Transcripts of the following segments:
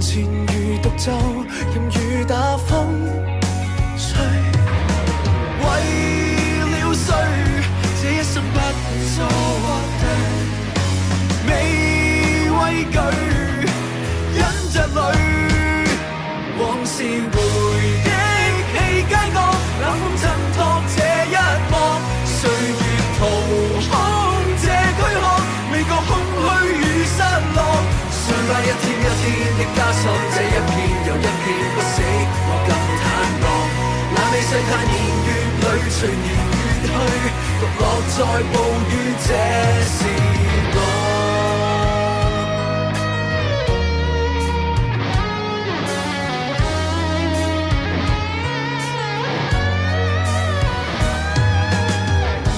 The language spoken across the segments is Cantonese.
前如獨奏，任雨打風吹。為了誰，這一生不做或對，未畏懼，忍着淚，往事回憶氣街角，冷風襯托這一幕，歲月掏空這軀殼，未覺空虛與失落。想把一天一天的加深，這一片又一片不死，我更坦蕩。眼尾世態年月裏，隨年月去，獨落在暴雨，這是我。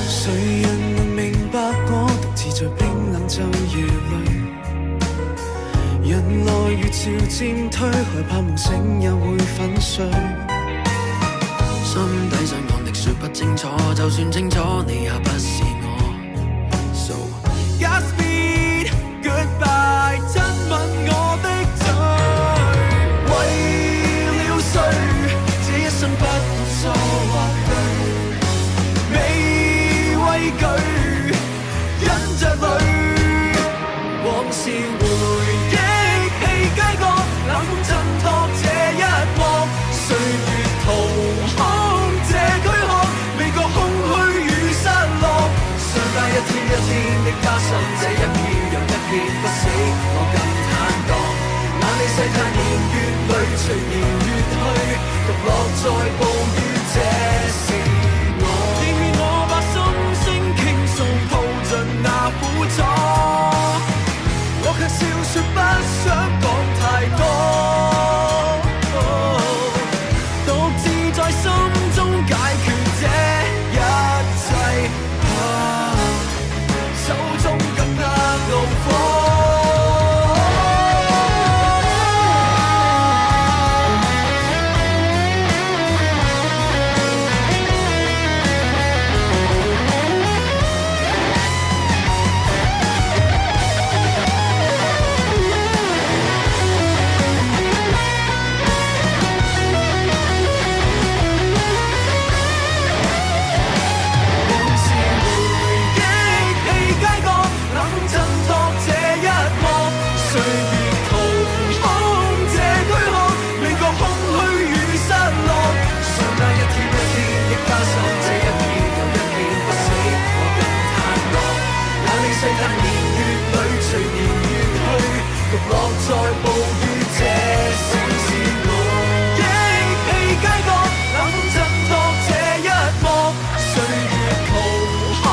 誰人能明白我獨自在冰冷晝夜裏？人來越潮漸退，害怕夢醒也會粉碎。心底上抗力說不清楚，就算清楚你也不是我。So Godspeed Goodbye， 親吻我的嘴。為了誰，這一生不做或對，未畏懼，忍着淚，往事回憶氣街角，冷風襯托這一幕，歲月掏空這軀殼，未覺空虛與失落。想帶一天一天的加深，這一片又一片不死，我更坦蕩。眼裏世態年月裏，隨年月去，獨落在暴雨，這是我。你勸我把心聲傾訴，吐盡那苦楚，我卻笑說不想講太多。獨自在心中解決這一切，手中更壓怒火。落在暴雨，這是我。憶起街角，冷風襯托這一幕，歲月掏空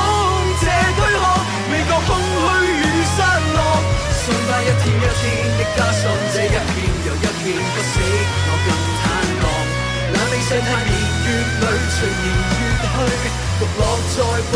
這軀殼，未覺空虛與失落。想把一天一天的加深，這一片又一片不死，我更坦蕩。眼尾世態年月裏，隨年月去，獨落在暴